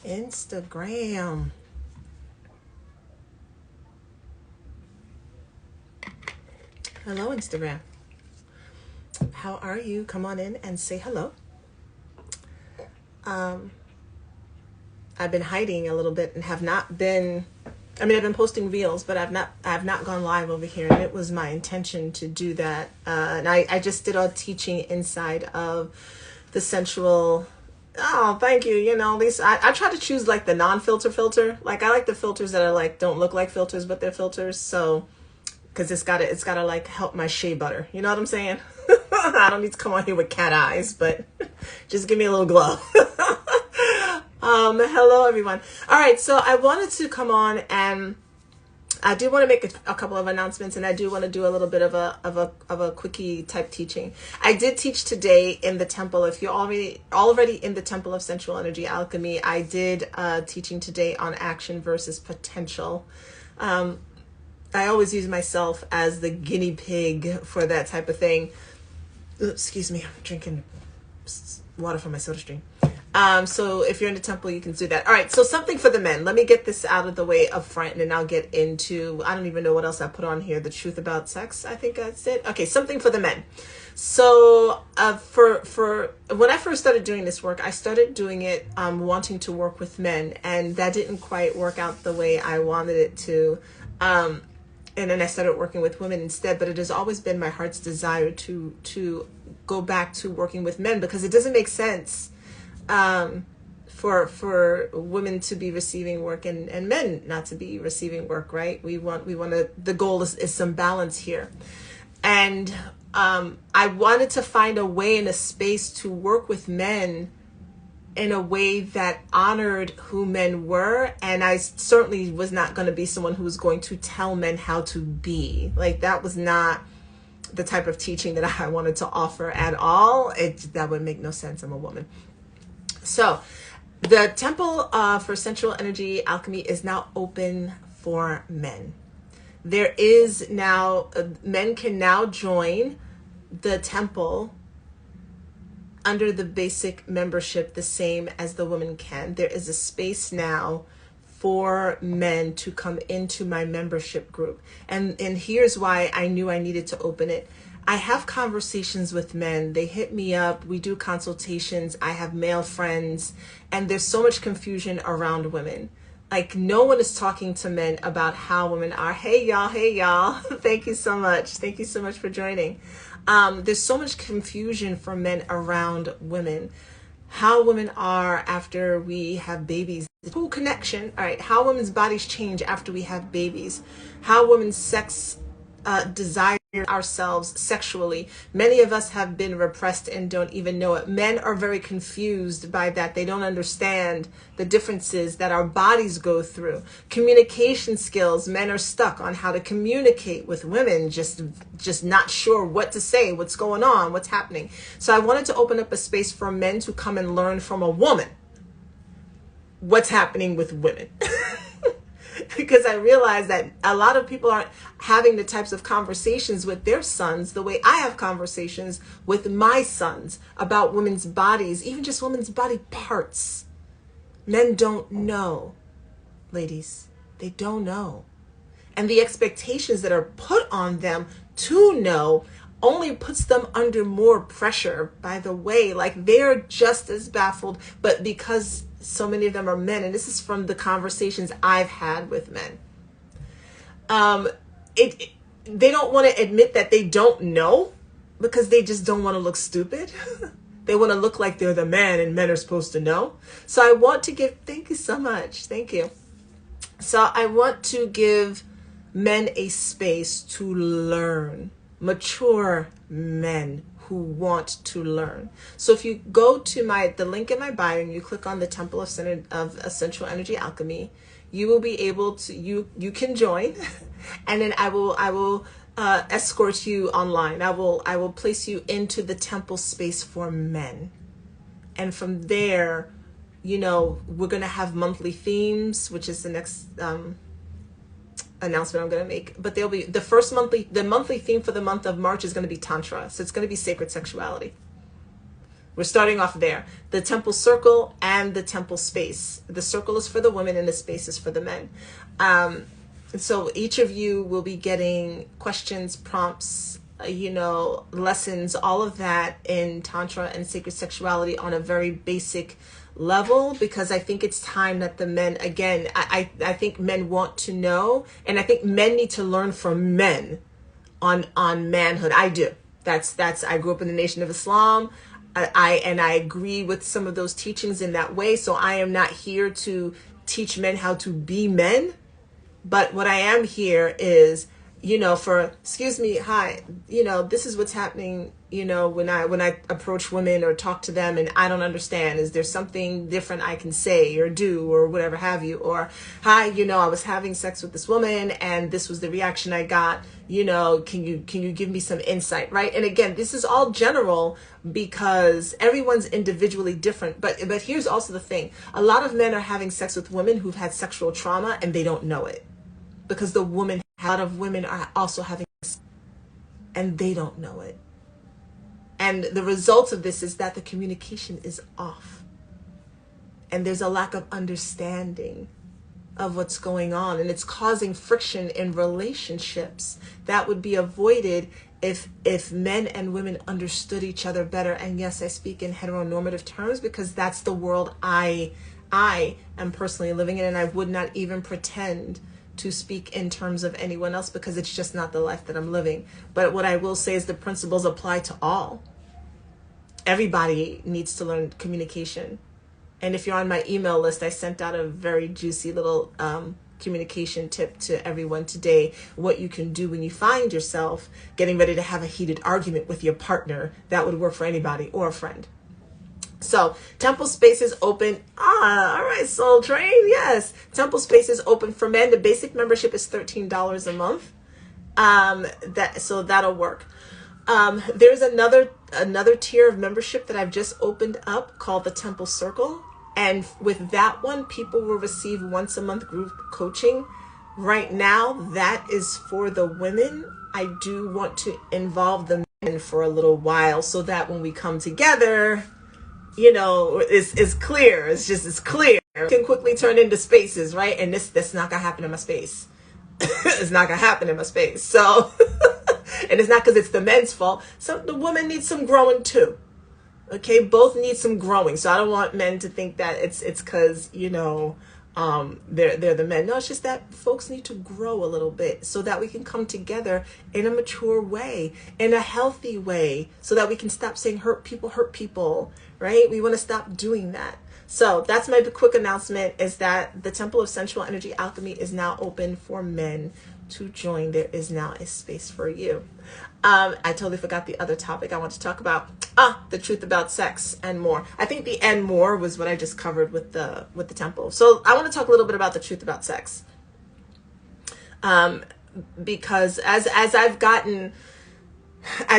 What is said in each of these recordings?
Instagram. Hello, Instagram. How are you? Come on in and say hello. I've been hiding a little bit and have not been. I mean, I've been posting reels, but I've not gone live over here, and it was my intention to do that. And I just did a teaching inside of the Sensual. Oh, thank you. You know, at least I try to choose like the non-filter filter. Like I like the filters that are like don't look like filters, but they're filters. So because it's gotta like help my shea butter. You know what I'm saying? I don't need to come on here with cat eyes, but just give me a little glow. Hello everyone. All right, so I wanted to come on and I do want to make a couple of announcements, and I do want to do a little bit of a quickie type teaching. I did teach today in the temple. If you're already in the temple of sensual energy alchemy, I did teaching today on action versus potential. I always use myself as the guinea pig for that type of thing. Excuse me, I'm drinking water from my soda stream. So if you're in the temple, you can do that. All right, so something for the men. Let me get this out of the way up front, and then I'll get into, I don't even know what else I put on here. The truth about sex, I think that's it. Okay, something for the men. So for when I first started doing this work, I started doing it wanting to work with men, and that didn't quite work out the way I wanted it to. And then I started working with women instead, but it has always been my heart's desire to go back to working with men, because it doesn't make sense for women to be receiving work and men not to be receiving work, right? We want to, the goal is some balance here. And I wanted to find a way and a space to work with men in a way that honored who men were. And I certainly was not going to be someone who was going to tell men how to be. Like, that was not the type of teaching that I wanted to offer at all. That would make no sense. I'm a woman. So the temple for sensual energy alchemy is now open for men. There is now, men can now join the temple under the basic membership, the same as the women can. There is a space now for men to come into my membership group. And here's why I knew I needed to open it. I have conversations with men. They hit me up. We do consultations. I have male friends, and there's so much confusion around women. Like, no one is talking to men about how women are. Hey y'all. Thank you so much. Thank you so much for joining. There's so much confusion for men around women. How women are after we have babies. Full connection. All right. How women's bodies change after we have babies. How women's sex desire ourselves sexually. Many of us have been repressed and don't even know it. Men are very confused by that. They don't understand the differences that our bodies go through. Communication skills. Men are stuck on how to communicate with women, just not sure what to say, what's going on, what's happening. So I wanted to open up a space for men to come and learn from a woman what's happening with women. Because I realized that a lot of people aren't having the types of conversations with their sons the way I have conversations with my sons about women's bodies, even just women's body parts. Men don't know, ladies. They don't know. And the expectations that are put on them to know only puts them under more pressure, by the way. Like, they're just as baffled, but because so many of them are men, and this is from the conversations I've had with men, they don't want to admit that they don't know, because they just don't want to look stupid. They want to look like they're the man, and men are supposed to know. So I want to give, thank you so much. Thank you. So I want to give men a space to learn, mature men who want to learn. So if you go to the link in my bio and you click on the Temple of Sensual Energy Alchemy, you will be able to, you can join, and then I will escort you online. I will place you into the temple space for men. And from there, you know, we're going to have monthly themes, which is the next announcement I'm going to make. But there'll be the monthly theme for the month of March is going to be Tantra. So it's going to be sacred sexuality. We're starting off there. The temple circle and the temple space. The circle is for the women and the space is for the men. And so each of you will be getting questions, prompts, lessons, all of that in Tantra and sacred sexuality on a very basic level, because I think it's time that the men, again, I think men want to know, and I think men need to learn from men on manhood. I do. I grew up in the Nation of Islam. I agree with some of those teachings in that way. So I am not here to teach men how to be men. But what I am here is, excuse me, hi, this is what's happening, when I approach women or talk to them and I don't understand. Is there something different I can say or do or whatever have you? Or, hi, I was having sex with this woman and this was the reaction I got. Can you give me some insight, right? And again, this is all general because everyone's individually different. But here's also the thing. A lot of men are having sex with women who've had sexual trauma and they don't know it, because a lot of women are also having sex and they don't know it. And the result of this is that the communication is off. And there's a lack of understanding of what's going on. And it's causing friction in relationships that would be avoided if men and women understood each other better. And yes, I speak in heteronormative terms because that's the world I am personally living in. And I would not even pretend to speak in terms of anyone else because it's just not the life that I'm living. But what I will say is the principles apply to all. Everybody needs to learn communication. And if you're on my email list, I sent out a very juicy little communication tip to everyone today, what you can do when you find yourself getting ready to have a heated argument with your partner. That would work for anybody or a friend. So temple space is open. All right, Soul Train. Yes. Temple space is open for men. The basic membership is $13 a month. So that'll work. There's another tier of membership that I've just opened up called the Temple Circle. And with that one, people will receive once a month group coaching. Right now, that is for the women. I do want to involve the men for a little while so that when we come together, it's clear. It's clear. It can quickly turn into spaces, right? And that's not gonna happen in my space. It's not gonna happen in my space. So, and it's not because it's the men's fault. So the woman needs some growing too. Okay, both need some growing. So I don't want men to think that it's because they're the men. No, it's just that folks need to grow a little bit so that we can come together in a mature way, in a healthy way, so that we can stop saying hurt people, right? We want to stop doing that. So that's my quick announcement, is that the Temple of Sensual Energy Alchemy is now open for men to join. There is now a space for you. I totally forgot the other topic I want to talk about. The truth about sex and more. I think the and more was what I just covered with the temple. So I want to talk a little bit about the truth about sex. Because as I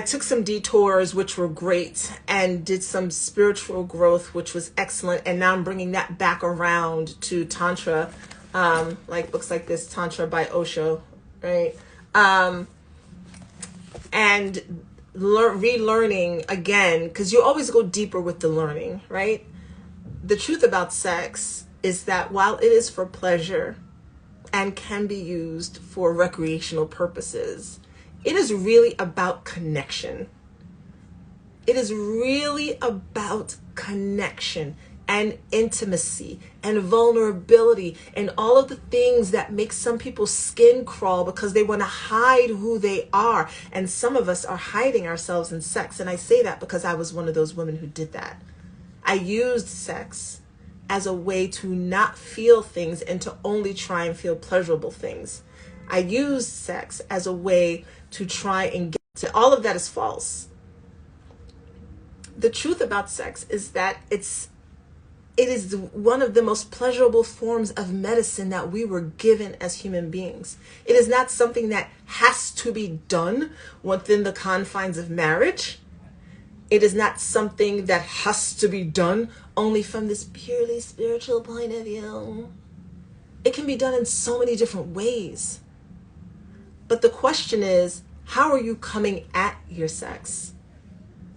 took some detours, which were great, and did some spiritual growth, which was excellent. And now I'm bringing that back around to Tantra, like books like this, Tantra by Osho, right? And relearning again, because you always go deeper with the learning, right? The truth about sex is that while it is for pleasure and can be used for recreational purposes, it is really about connection. It is really about connection and intimacy and vulnerability and all of the things that make some people's skin crawl because they want to hide who they are. And some of us are hiding ourselves in sex. And I say that because I was one of those women who did that. I used sex as a way to not feel things and to only try and feel pleasurable things. I used sex as a way to try and get to all of that is false. The truth about sex is that it is one of the most pleasurable forms of medicine that we were given as human beings. It is not something that has to be done within the confines of marriage. It is not something that has to be done only from this purely spiritual point of view. It can be done in so many different ways. But the question is, how are you coming at your sex?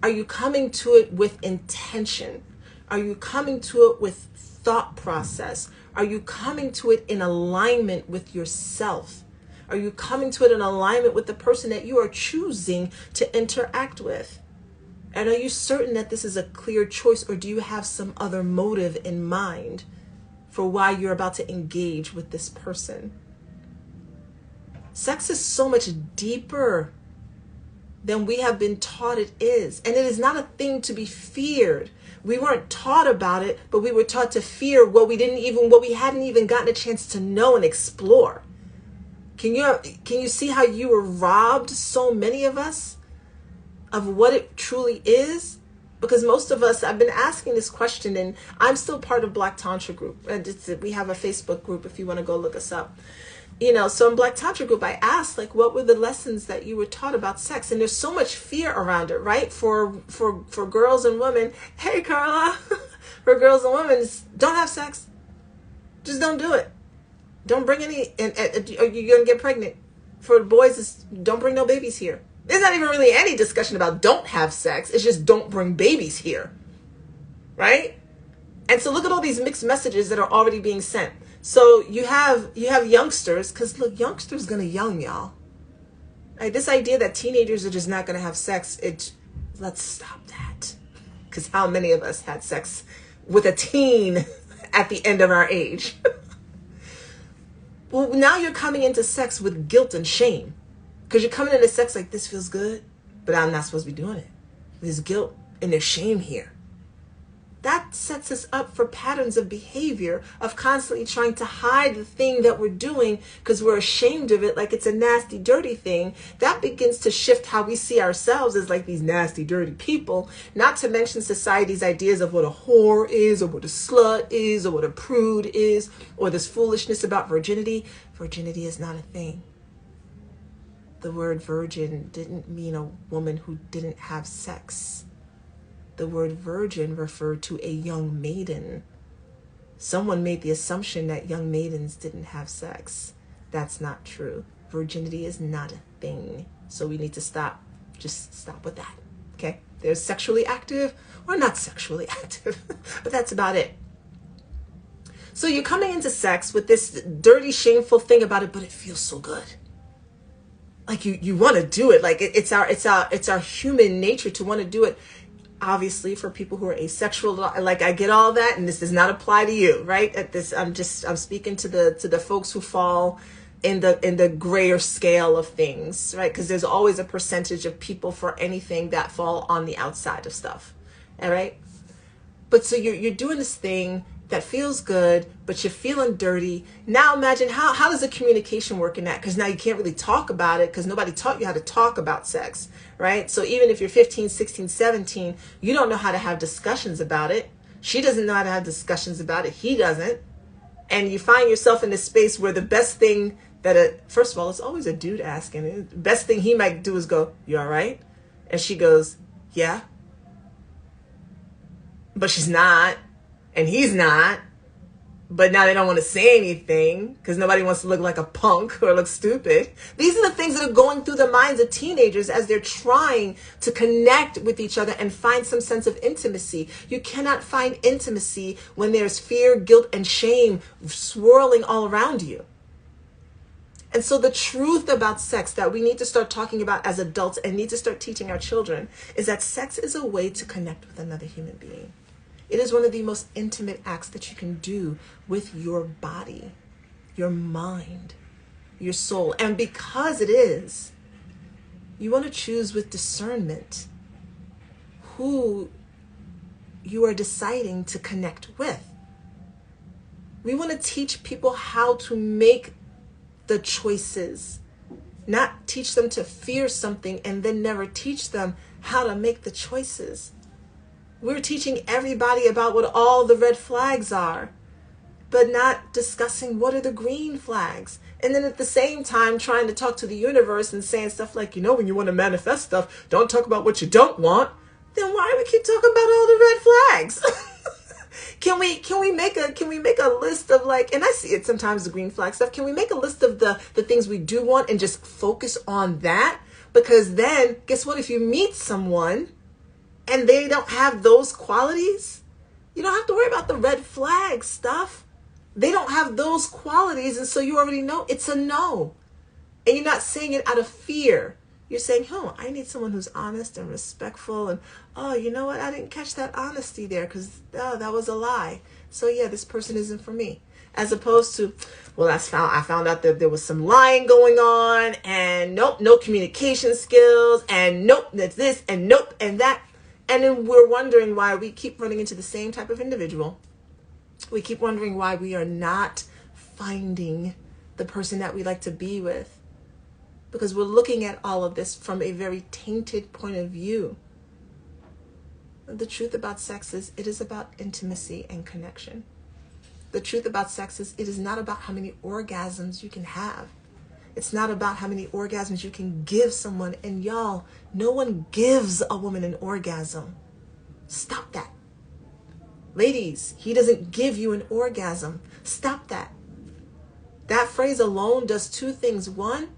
Are you coming to it with intention? Are you coming to it with thought process? Are you coming to it in alignment with yourself? Are you coming to it in alignment with the person that you are choosing to interact with? And are you certain that this is a clear choice, or do you have some other motive in mind for why you're about to engage with this person? Sex is so much deeper than we have been taught it is. And it is not a thing to be feared. We weren't taught about it, but we were taught to fear what we hadn't even gotten a chance to know and explore. Can you see how you were robbed, so many of us, of what it truly is? Because most of us, I've been asking this question, and I'm still part of Black Tantra group. And we have a Facebook group if you want to go look us up. So in Black Tantra group, I asked, like, what were the lessons that you were taught about sex? And there's so much fear around it, right? For girls and women. Hey, Carla. For girls and women, don't have sex. Just don't do it. Don't bring any, and you're going to get pregnant. For boys, don't bring no babies here. There's not even really any discussion about don't have sex. It's just don't bring babies here. Right? And so look at all these mixed messages that are already being sent. So you have youngsters, because look, youngsters gonna young, y'all. Like, this idea that teenagers are just not gonna have sex, let's stop that. Because how many of us had sex with a teen at the end of our age? Well, now you're coming into sex with guilt and shame. Because you're coming into sex like, this feels good, but I'm not supposed to be doing it. There's guilt and there's shame here. That sets us up for patterns of behavior of constantly trying to hide the thing that we're doing because we're ashamed of it, like it's a nasty, dirty thing. That begins to shift how we see ourselves as like these nasty, dirty people, not to mention society's ideas of what a whore is, or what a slut is, or what a prude is, or this foolishness about virginity. Virginity is not a thing. The word virgin didn't mean a woman who didn't have sex. The word virgin referred to a young maiden. Someone made the assumption that young maidens didn't have sex. That's not true. Virginity is not a thing. So we need to stop. Just stop with that. Okay? There's sexually active or not sexually active. But that's about it. So you're coming into sex with this dirty, shameful thing about it, but it feels so good. Like you want to do it. Like it's our human nature to want to do it. Obviously, for people who are asexual, like, I get all that, and this does not apply to you, right? I'm speaking to the folks who fall in the grayer scale of things, right? Because there's always a percentage of people for anything that fall on the outside of stuff, all right? But so you're doing this thing that feels good, but you're feeling dirty. Now imagine how does the communication work in that? Because now you can't really talk about it because nobody taught you how to talk about sex, right? So even if you're 15, 16, 17, you don't know how to have discussions about it. She doesn't know how to have discussions about it. He doesn't. And you find yourself in this space where the best thing first of all, it's always a dude asking. The best thing he might do is go, "You all right?" And she goes, "Yeah." But she's not. And he's not, but now they don't want to say anything because nobody wants to look like a punk or look stupid. These are the things that are going through the minds of teenagers as they're trying to connect with each other and find some sense of intimacy. You cannot find intimacy when there's fear, guilt, and shame swirling all around you. And so the truth about sex that we need to start talking about as adults and need to start teaching our children is that sex is a way to connect with another human being. It is one of the most intimate acts that you can do with your body, your mind, your soul. And because it is, you want to choose with discernment who you are deciding to connect with. We want to teach people how to make the choices, not teach them to fear something and then never teach them how to make the choices. We're teaching everybody about what all the red flags are, but not discussing what are the green flags. And then at the same time, trying to talk to the universe and saying stuff like, when you want to manifest stuff, don't talk about what you don't want. Then why do we keep talking about all the red flags? Can we make a list of, like, and I see it sometimes, the green flag stuff. Can we make a list of the things we do want and just focus on that? Because then guess what? If you meet someone and they don't have those qualities, you don't have to worry about the red flag stuff. They don't have those qualities, and so you already know it's a no. And you're not saying it out of fear. You're saying, oh, I need someone who's honest and respectful, and oh, you know what? I didn't catch that honesty there because that was a lie. So yeah, this person isn't for me. As opposed to, well, I found out that there was some lying going on, and nope, no communication skills, and nope, that's this, and nope, and that. And then we're wondering why we keep running into the same type of individual. We keep wondering why we are not finding the person that we like to be with. Because we're looking at all of this from a very tainted point of view. The truth about sex is it is about intimacy and connection. The truth about sex is it is not about how many orgasms you can have. It's not about how many orgasms you can give someone. And y'all, no one gives a woman an orgasm. Stop that. Ladies, he doesn't give you an orgasm. Stop that. That phrase alone does two things. One,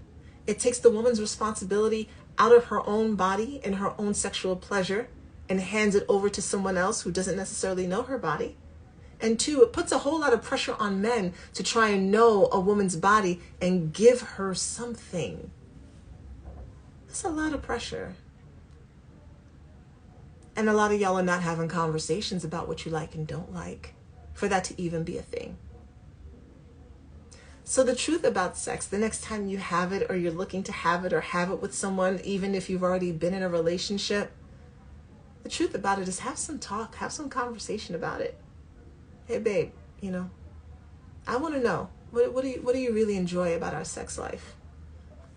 it takes the woman's responsibility out of her own body and her own sexual pleasure and hands it over to someone else who doesn't necessarily know her body. And two, it puts a whole lot of pressure on men to try and know a woman's body and give her something. That's a lot of pressure. And a lot of y'all are not having conversations about what you like and don't like for that to even be a thing. So the truth about sex, the next time you have it or you're looking to have it or have it with someone, even if you've already been in a relationship, the truth about it is have some talk, have some conversation about it. Hey, babe, I want to know, what do you really enjoy about our sex life?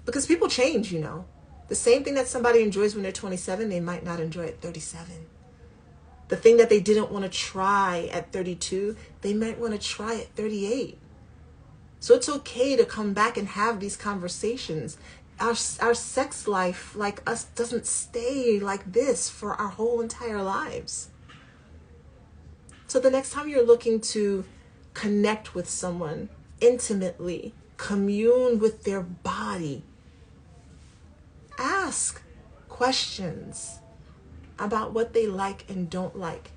Because people change, The same thing that somebody enjoys when they're 27, they might not enjoy at 37. The thing that they didn't want to try at 32, they might want to try at 38. So it's okay to come back and have these conversations. Our sex life, like us, doesn't stay like this for our whole entire lives. So the next time you're looking to connect with someone intimately, commune with their body, ask questions about what they like and don't like.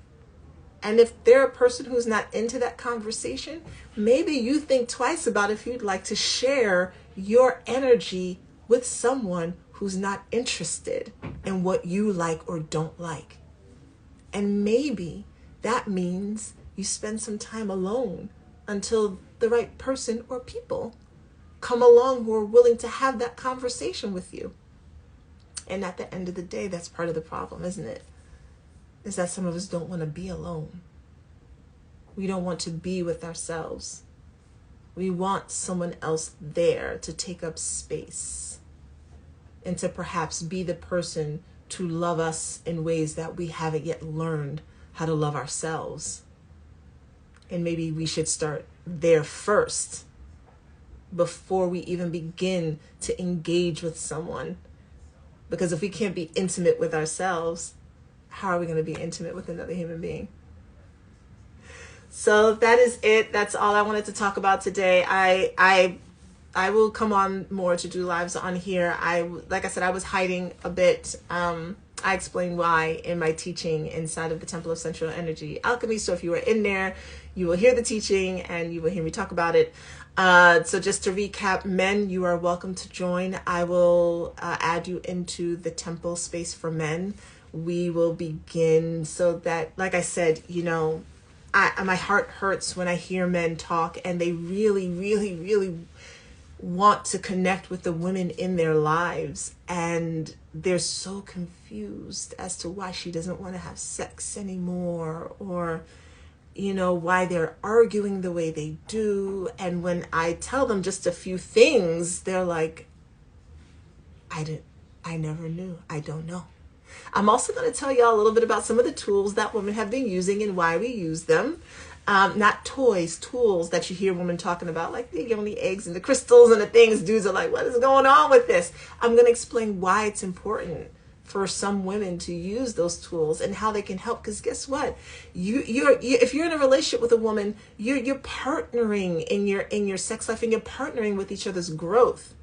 And if they're a person who's not into that conversation, maybe you think twice about if you'd like to share your energy with someone who's not interested in what you like or don't like. And maybe that means you spend some time alone until the right person or people come along who are willing to have that conversation with you. And at the end of the day, that's part of the problem, isn't it? Is that some of us don't want to be alone. We don't want to be with ourselves. We want someone else there to take up space and to perhaps be the person to love us in ways that we haven't yet learned how to love ourselves. And maybe we should start there first before we even begin to engage with someone. Because if we can't be intimate with ourselves, how are we going to be intimate with another human being? So that is it. That's all I wanted to talk about today. I will come on more to do lives on here. Like I said, I was hiding a bit. I explained why in my teaching inside of the Temple of Sensual Energy Alchemy. So if you were in there, you will hear the teaching and you will hear me talk about it. So just to recap, men, you are welcome to join. I will add you into the temple space for men. We will begin so that, like I said, my heart hurts when I hear men talk and they really, really, really want to connect with the women in their lives. And they're so confused as to why she doesn't want to have sex anymore, or why they're arguing the way they do. And when I tell them just a few things, they're like, I never knew. I don't know. I'm also going to tell y'all a little bit about some of the tools that women have been using and why we use them. Not toys, tools that you hear women talking about, like the yoni eggs and the crystals and the things. Dudes are like, what is going on with this? I'm going to explain why it's important for some women to use those tools and how they can help. Because guess what? If you're in a relationship with a woman, you're partnering in your sex life, and you're partnering with each other's growth.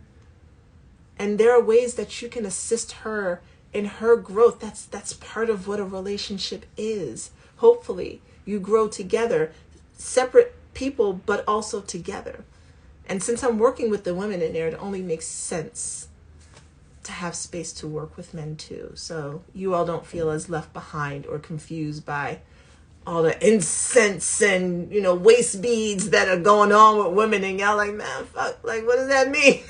And there are ways that you can assist her in her growth. That's part of what a relationship is. Hopefully you grow together, separate people, but also together. And since I'm working with the women in there, it only makes sense to have space to work with men too. So you all don't feel as left behind or confused by all the incense and, waist beads that are going on with women. And y'all like, man, fuck, like, what does that mean?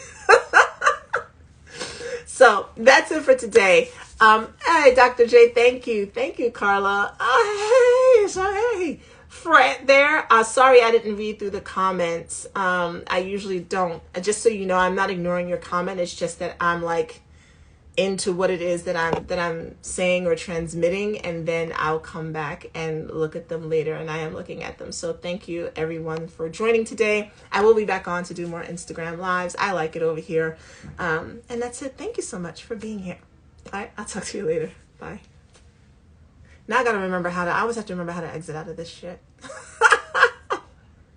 So that's it for today. Hey, Dr. J, thank you. Thank you, Carla. Hey. Fred there. Sorry I didn't read through the comments. I usually don't. Just so you know, I'm not ignoring your comment. It's just that I'm like into what it is that I'm saying or transmitting, and then I'll come back and look at them later, and I am looking at them. So thank you everyone for joining today. I will be back on to do more Instagram lives. I like it over here. And that's it. Thank you so much for being here. All right, I'll talk to you later. Bye. Now I gotta remember I always have to remember how to exit out of this shit.